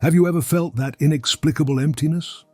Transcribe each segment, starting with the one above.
Have you ever felt that inexplicable emptiness?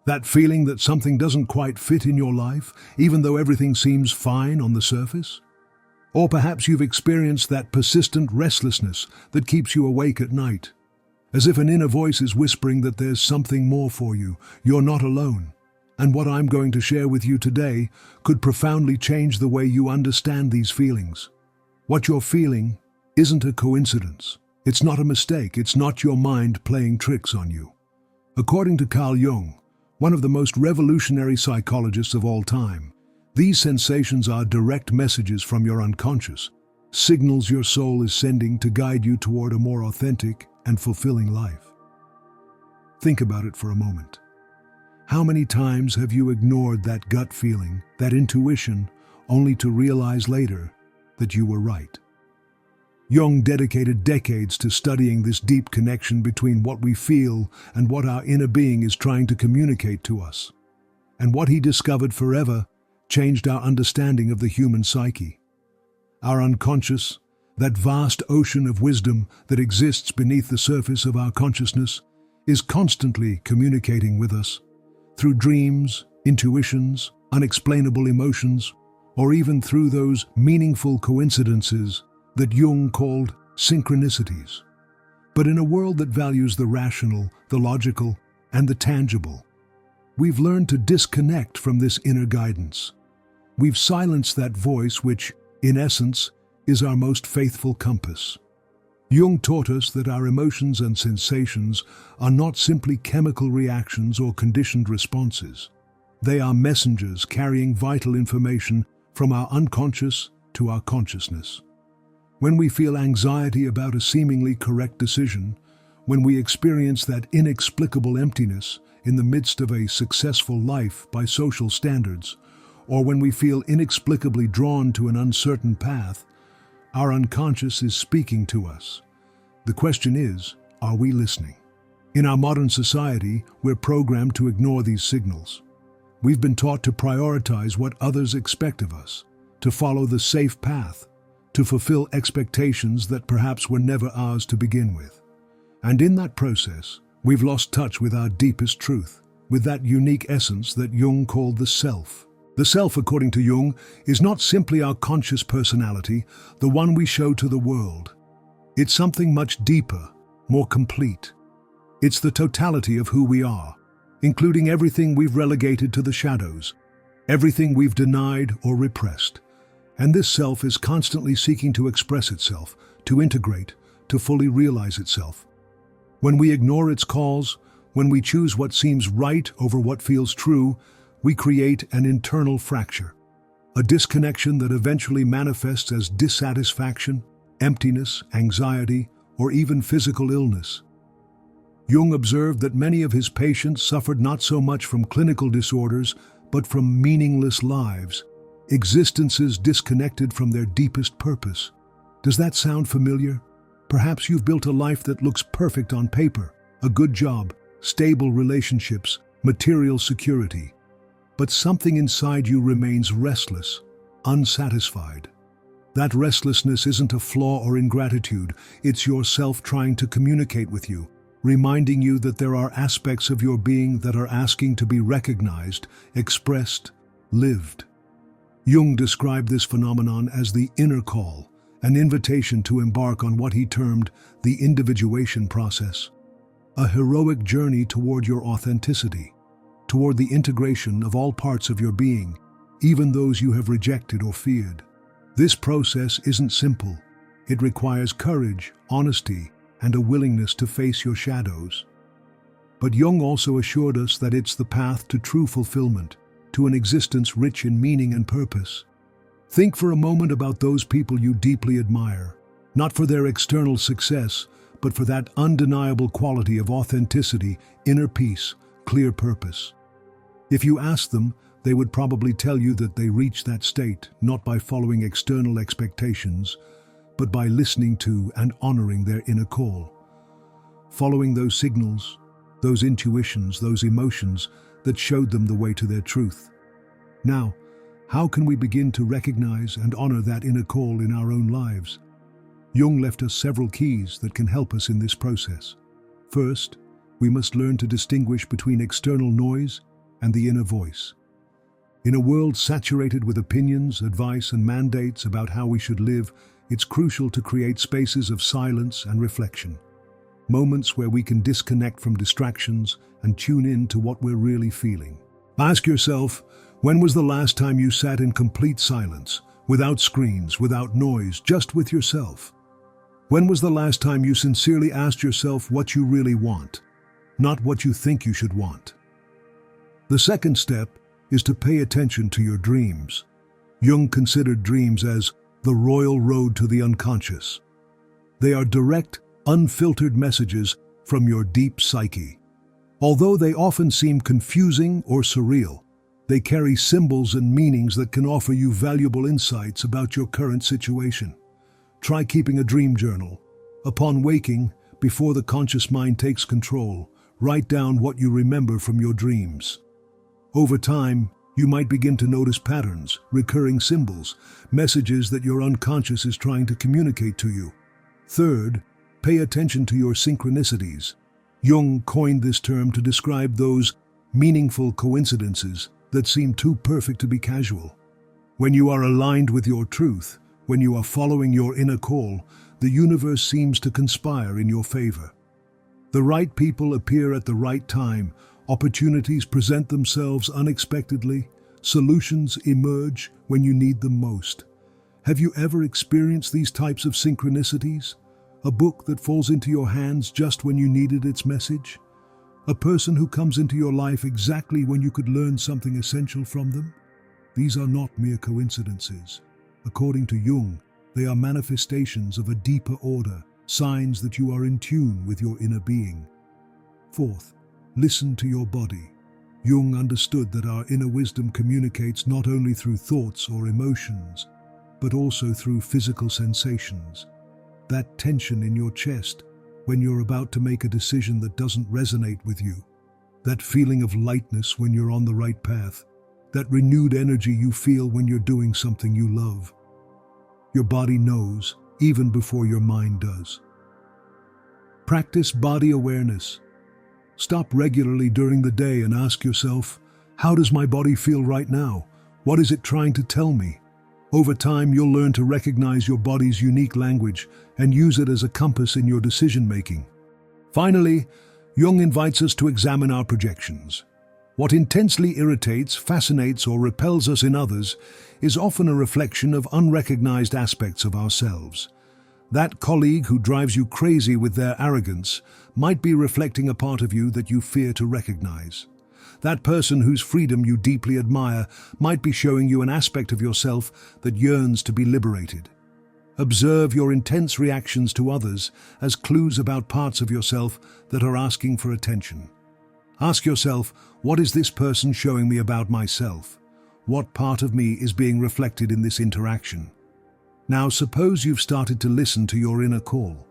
That feeling that something doesn't quite fit in your life, even though everything seems fine on the surface? Or perhaps you've experienced that persistent restlessness that keeps you awake at night, as if an inner voice is whispering that there's something more for you, you're not alone. And what I'm going to share with you today could profoundly change the way you understand these feelings. What you're feeling isn't a coincidence. It's not a mistake. It's not your mind playing tricks on you. According to Carl Jung, one of the most revolutionary psychologists of all time, these sensations are direct messages from your unconscious, signals your soul is sending to guide you toward a more authentic and fulfilling life. Think about it for a moment. How many times have you ignored that gut feeling, that intuition, only to realize later that you were right? Jung dedicated decades to studying this deep connection between what we feel and what our inner being is trying to communicate to us. And what he discovered forever changed our understanding of the human psyche. Our unconscious, that vast ocean of wisdom that exists beneath the surface of our consciousness, is constantly communicating with us through dreams, intuitions, unexplainable emotions, or even through those meaningful coincidences that Jung called synchronicities. But in a world that values the rational, the logical, and the tangible, we've learned to disconnect from this inner guidance. We've silenced that voice which, in essence, is our most faithful compass. Jung taught us that our emotions and sensations are not simply chemical reactions or conditioned responses. They are messengers carrying vital information from our unconscious to our consciousness. When we feel anxiety about a seemingly correct decision, when we experience that inexplicable emptiness in the midst of a successful life by social standards, or when we feel inexplicably drawn to an uncertain path, our unconscious is speaking to us. The question is, are we listening? In our modern society, we're programmed to ignore these signals. We've been taught to prioritize what others expect of us, to follow the safe path, to fulfill expectations that perhaps were never ours to begin with. And in that process, we've lost touch with our deepest truth, with that unique essence that Jung called the self. The self, according to Jung, is not simply our conscious personality, the one we show to the world. It's something much deeper, more complete. It's the totality of who we are, including everything we've relegated to the shadows, everything we've denied or repressed. And this self is constantly seeking to express itself, to integrate, to fully realize itself. When we ignore its calls, when we choose what seems right over what feels true, we create an internal fracture, a disconnection that eventually manifests as dissatisfaction, emptiness, anxiety, or even physical illness. Jung observed that many of his patients suffered not so much from clinical disorders, but from meaningless lives, existences disconnected from their deepest purpose. Does that sound familiar? Perhaps you've built a life that looks perfect on paper, a good job, stable relationships, material security. But something inside you remains restless, unsatisfied. That restlessness isn't a flaw or ingratitude, it's yourself trying to communicate with you, reminding you that there are aspects of your being that are asking to be recognized, expressed, lived. Jung described this phenomenon as the inner call, an invitation to embark on what he termed the individuation process, a heroic journey toward your authenticity, toward the integration of all parts of your being, even those you have rejected or feared. This process isn't simple. It requires courage, honesty, and a willingness to face your shadows. But Jung also assured us that it's the path to true fulfillment, to an existence rich in meaning and purpose. Think for a moment about those people you deeply admire, not for their external success, but for that undeniable quality of authenticity, inner peace, clear purpose. If you ask them, they would probably tell you that they reach that state not by following external expectations, but by listening to and honoring their inner call. Following those signals, those intuitions, those emotions that showed them the way to their truth. Now, how can we begin to recognize and honor that inner call in our own lives? Jung left us several keys that can help us in this process. First, we must learn to distinguish between external noise and the inner voice. In a world saturated with opinions, advice, and mandates about how we should live, it's crucial to create spaces of silence and reflection. Moments where we can disconnect from distractions and tune in to what we're really feeling. Ask yourself, when was the last time you sat in complete silence, without screens, without noise, just with yourself? When was the last time you sincerely asked yourself what you really want, not what you think you should want? The second step is to pay attention to your dreams. Jung considered dreams as the royal road to the unconscious. They are direct, unfiltered messages from your deep psyche. Although they often seem confusing or surreal, they carry symbols and meanings that can offer you valuable insights about your current situation. Try keeping a dream journal. Upon waking, before the conscious mind takes control, write down what you remember from your dreams. Over time, you might begin to notice patterns, recurring symbols, messages that your unconscious is trying to communicate to you. Third, pay attention to your synchronicities. Jung coined this term to describe those meaningful coincidences that seem too perfect to be casual. When you are aligned with your truth, when you are following your inner call, the universe seems to conspire in your favor. The right people appear at the right time, opportunities present themselves unexpectedly, solutions emerge when you need them most. Have you ever experienced these types of synchronicities? A book that falls into your hands just when you needed its message? A person who comes into your life exactly when you could learn something essential from them? These are not mere coincidences. According to Jung, they are manifestations of a deeper order, signs that you are in tune with your inner being. Fourth, listen to your body. Jung understood that our inner wisdom communicates not only through thoughts or emotions, but also through physical sensations. That tension in your chest when you're about to make a decision that doesn't resonate with you. That feeling of lightness when you're on the right path. That renewed energy you feel when you're doing something you love. Your body knows, even before your mind does. Practice body awareness. Stop regularly during the day and ask yourself, how does my body feel right now? What is it trying to tell me? Over time, you'll learn to recognize your body's unique language and use it as a compass in your decision-making. Finally, Jung invites us to examine our projections. What intensely irritates, fascinates, or repels us in others is often a reflection of unrecognized aspects of ourselves. That colleague who drives you crazy with their arrogance might be reflecting a part of you that you fear to recognize. That person whose freedom you deeply admire might be showing you an aspect of yourself that yearns to be liberated. Observe your intense reactions to others as clues about parts of yourself that are asking for attention. Ask yourself, what is this person showing me about myself? What part of me is being reflected in this interaction? Now, suppose you've started to listen to your inner call.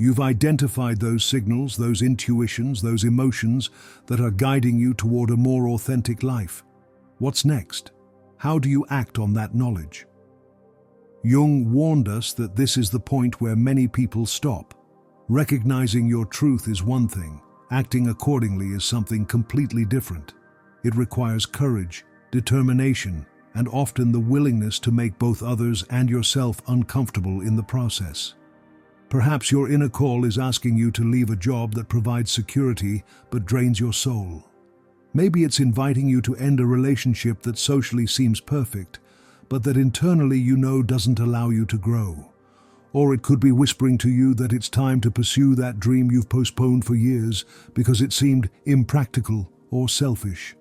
You've identified those signals, those intuitions, those emotions that are guiding you toward a more authentic life. What's next? How do you act on that knowledge? Jung warned us that this is the point where many people stop. Recognizing your truth is one thing. Acting accordingly is something completely different. It requires courage, determination, and often the willingness to make both others and yourself uncomfortable in the process. Perhaps your inner call is asking you to leave a job that provides security but drains your soul. Maybe it's inviting you to end a relationship that socially seems perfect, but that internally you know doesn't allow you to grow. Or it could be whispering to you that it's time to pursue that dream you've postponed for years because it seemed impractical or selfish.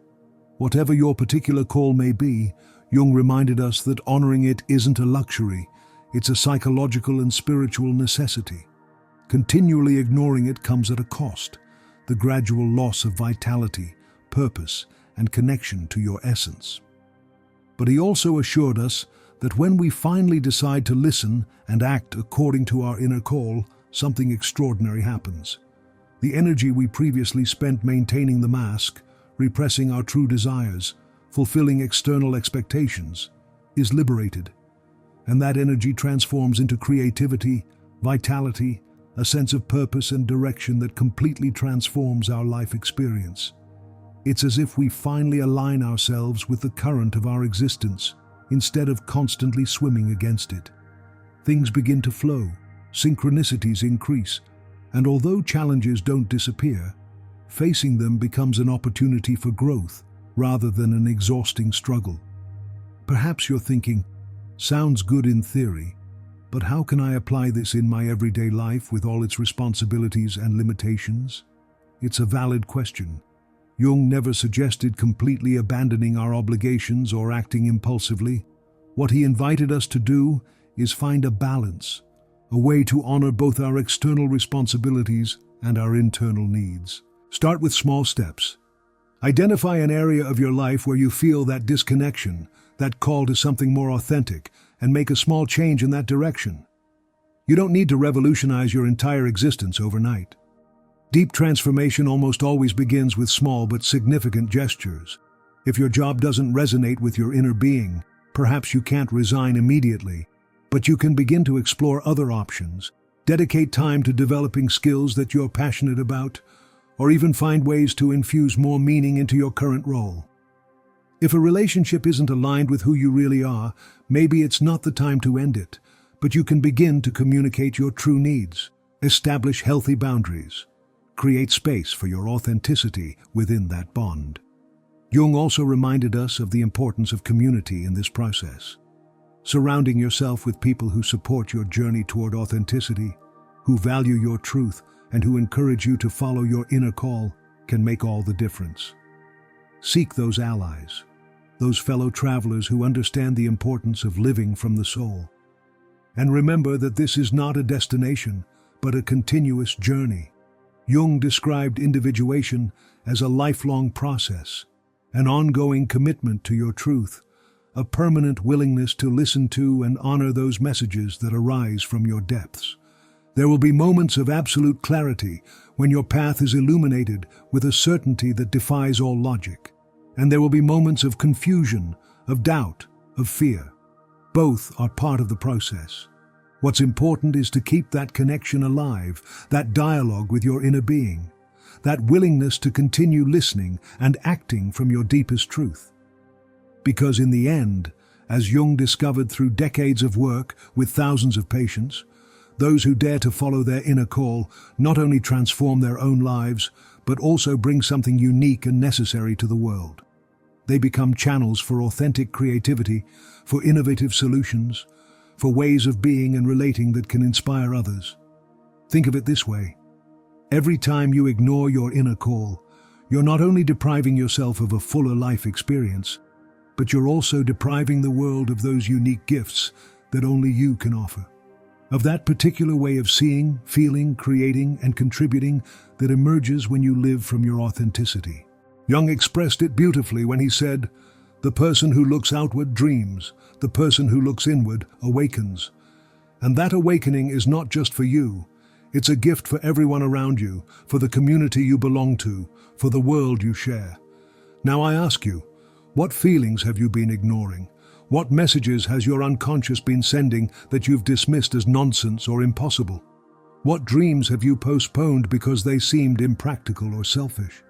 Whatever your particular call may be, Jung reminded us that honoring it isn't a luxury, it's a psychological and spiritual necessity. Continually ignoring it comes at a cost, the gradual loss of vitality, purpose, and connection to your essence. But he also assured us that when we finally decide to listen and act according to our inner call, something extraordinary happens. The energy we previously spent maintaining the mask, repressing our true desires, fulfilling external expectations, is liberated. And that energy transforms into creativity, vitality, a sense of purpose and direction that completely transforms our life experience. It's as if we finally align ourselves with the current of our existence, instead of constantly swimming against it. Things begin to flow, synchronicities increase, and although challenges don't disappear, facing them becomes an opportunity for growth rather than an exhausting struggle. Perhaps you're thinking, sounds good in theory, but how can I apply this in my everyday life with all its responsibilities and limitations? It's a valid question. Jung never suggested completely abandoning our obligations or acting impulsively. What he invited us to do is find a balance, a way to honor both our external responsibilities and our internal needs. Start with small steps. Identify an area of your life where you feel that disconnection, that call to something more authentic, and make a small change in that direction. You don't need to revolutionize your entire existence overnight. Deep transformation almost always begins with small but significant gestures. If your job doesn't resonate with your inner being, perhaps you can't resign immediately, but you can begin to explore other options, dedicate time to developing skills that you're passionate about, or even find ways to infuse more meaning into your current role. If a relationship isn't aligned with who you really are, maybe it's not the time to end it, but you can begin to communicate your true needs, establish healthy boundaries, create space for your authenticity within that bond. Jung also reminded us of the importance of community in this process. Surrounding yourself with people who support your journey toward authenticity, who value your truth, and who encourage you to follow your inner call can make all the difference. Seek those allies, those fellow travelers who understand the importance of living from the soul. And remember that this is not a destination, but a continuous journey. Jung described individuation as a lifelong process, an ongoing commitment to your truth, a permanent willingness to listen to and honor those messages that arise from your depths. There will be moments of absolute clarity when your path is illuminated with a certainty that defies all logic. And there will be moments of confusion, of doubt, of fear. Both are part of the process. What's important is to keep that connection alive, that dialogue with your inner being, that willingness to continue listening and acting from your deepest truth. Because in the end, as Jung discovered through decades of work with thousands of patients, those who dare to follow their inner call not only transform their own lives, but also bring something unique and necessary to the world. They become channels for authentic creativity, for innovative solutions, for ways of being and relating that can inspire others. Think of it this way. Every time you ignore your inner call, you're not only depriving yourself of a fuller life experience, but you're also depriving the world of those unique gifts that only you can offer. Of that particular way of seeing, feeling, creating, and contributing that emerges when you live from your authenticity. Jung expressed it beautifully when he said, "The person who looks outward dreams, the person who looks inward awakens." And that awakening is not just for you, it's a gift for everyone around you, for the community you belong to, for the world you share. Now I ask you, what feelings have you been ignoring? What messages has your unconscious been sending that you've dismissed as nonsense or impossible? What dreams have you postponed because they seemed impractical or selfish?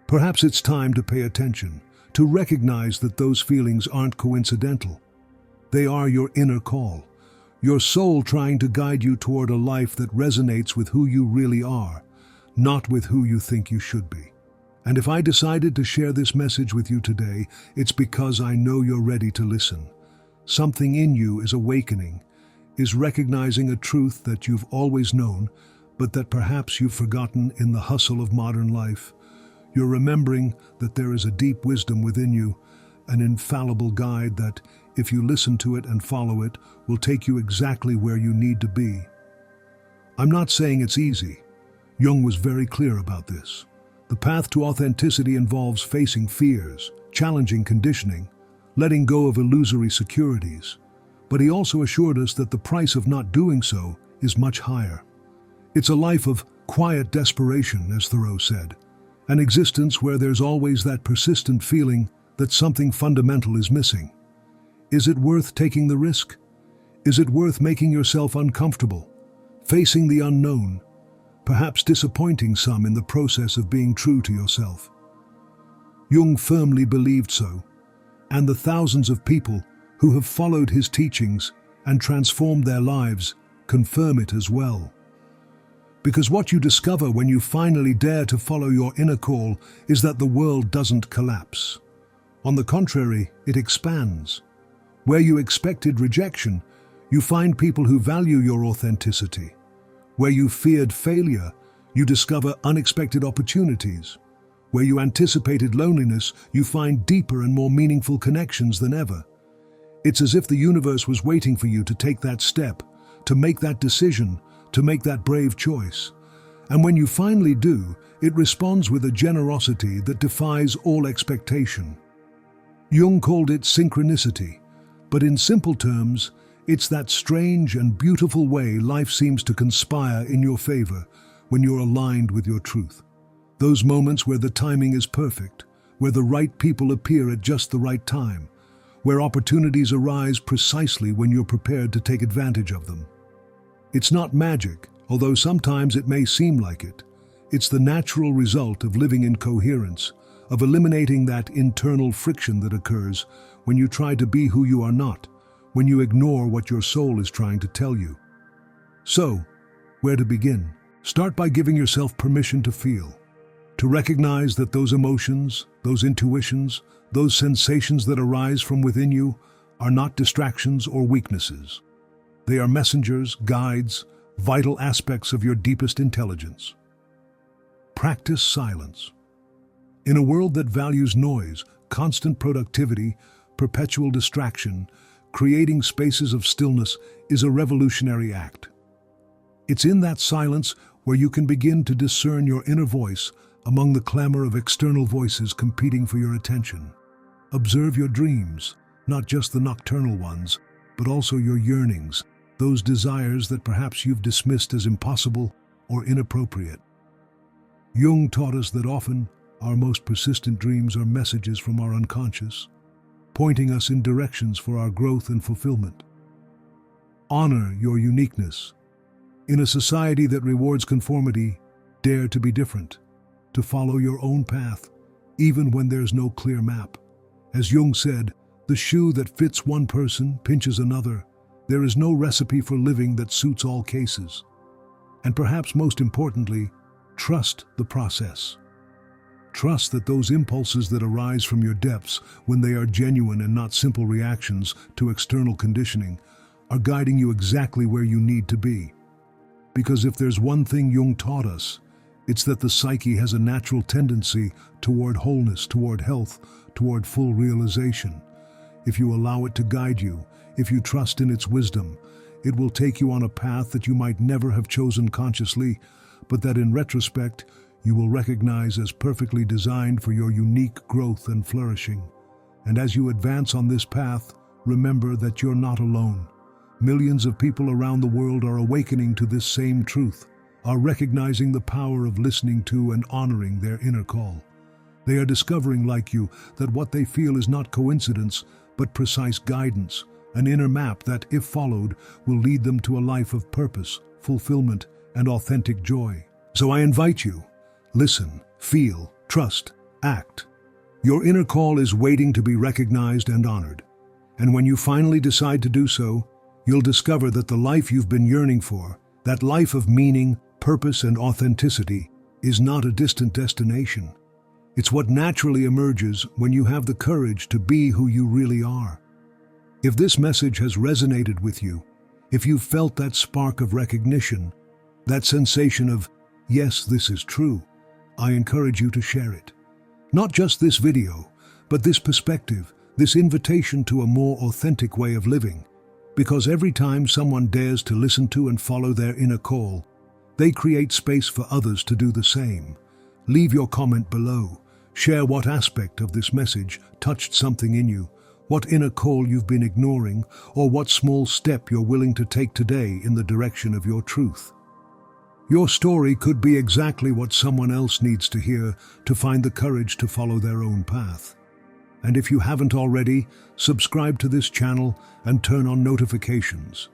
Perhaps it's time to pay attention, to recognize that those feelings aren't coincidental. They are your inner call, your soul trying to guide you toward a life that resonates with who you really are, not with who you think you should be. And if I decided to share this message with you today, it's because I know you're ready to listen. Something in you is awakening, is recognizing a truth that you've always known, but that perhaps you've forgotten in the hustle of modern life. You're remembering that there is a deep wisdom within you, an infallible guide that, if you listen to it and follow it, will take you exactly where you need to be. I'm not saying it's easy. Jung was very clear about this. The path to authenticity involves facing fears, challenging conditioning, letting go of illusory securities. But he also assured us that the price of not doing so is much higher. It's a life of quiet desperation, as Thoreau said, an existence where there's always that persistent feeling that something fundamental is missing. Is it worth taking the risk? Is it worth making yourself uncomfortable? facing the unknown, perhaps disappointing some in the process of being true to yourself. Jung firmly believed so, and the thousands of people who have followed his teachings and transformed their lives confirm it as well. Because what you discover when you finally dare to follow your inner call is that the world doesn't collapse. On the contrary, it expands. Where you expected rejection, you find people who value your authenticity. Where you feared failure, you discover unexpected opportunities. Where you anticipated loneliness, you find deeper and more meaningful connections than ever. It's as if the universe was waiting for you to take that step, to make that decision, to make that brave choice. And when you finally do, it responds with a generosity that defies all expectation. Jung called it synchronicity, but in simple terms, it's that strange and beautiful way life seems to conspire in your favor when you're aligned with your truth. Those moments where the timing is perfect, where the right people appear at just the right time, where opportunities arise precisely when you're prepared to take advantage of them. It's not magic, although sometimes it may seem like it. It's the natural result of living in coherence, of eliminating that internal friction that occurs when you try to be who you are not, when you ignore what your soul is trying to tell you. So, where to begin? Start by giving yourself permission to feel, to recognize that those emotions, those intuitions, those sensations that arise from within you are not distractions or weaknesses. They are messengers, guides, vital aspects of your deepest intelligence. Practice silence. In a world that values noise, constant productivity, perpetual distraction, creating spaces of stillness is a revolutionary act. It's in that silence where you can begin to discern your inner voice among the clamor of external voices competing for your attention. Observe your dreams, not just the nocturnal ones, but also your yearnings, those desires that perhaps you've dismissed as impossible or inappropriate. Jung taught us that often our most persistent dreams are messages from our unconscious, pointing us in directions for our growth and fulfillment. Honor your uniqueness. In a society that rewards conformity, dare to be different, to follow your own path, even when there's no clear map. As Jung said, the shoe that fits one person pinches another. There is no recipe for living that suits all cases. And perhaps most importantly, trust the process. Trust that those impulses that arise from your depths, when they are genuine and not simple reactions to external conditioning, are guiding you exactly where you need to be. Because if there's one thing Jung taught us, it's that the psyche has a natural tendency toward wholeness, toward health, toward full realization. If you allow it to guide you, if you trust in its wisdom, it will take you on a path that you might never have chosen consciously, but that in retrospect, you will recognize as perfectly designed for your unique growth and flourishing. And as you advance on this path, remember that you're not alone. Millions of people around the world are awakening to this same truth, are recognizing the power of listening to and honoring their inner call. They are discovering, like you, that what they feel is not coincidence, but precise guidance, an inner map that, if followed, will lead them to a life of purpose, fulfillment, and authentic joy. So I invite you, listen, feel, trust, act. Your inner call is waiting to be recognized and honored. And when you finally decide to do so, you'll discover that the life you've been yearning for, that life of meaning, purpose, and authenticity, is not a distant destination. It's what naturally emerges when you have the courage to be who you really are. If this message has resonated with you, if you've felt that spark of recognition, that sensation of, yes, this is true, I encourage you to share it. Not just this video, but this perspective, this invitation to a more authentic way of living. Because every time someone dares to listen to and follow their inner call, they create space for others to do the same. Leave your comment below. Share what aspect of this message touched something in you, what inner call you've been ignoring, or what small step you're willing to take today in the direction of your truth. Your story could be exactly what someone else needs to hear to find the courage to follow their own path. And if you haven't already, subscribe to this channel and turn on notifications.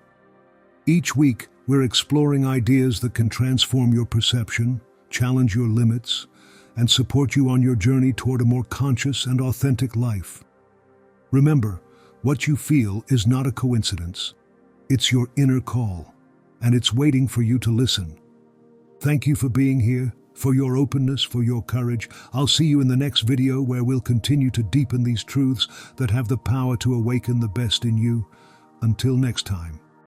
Each week, We're exploring ideas that can transform your perception, challenge your limits, and support you on your journey toward a more conscious and authentic life. Remember, what you feel is not a coincidence. It's your inner call, and it's waiting for you to listen. Thank you for being here, for your openness, for your courage. I'll see you in the next video where we'll continue to deepen these truths that have the power to awaken the best in you. Until next time.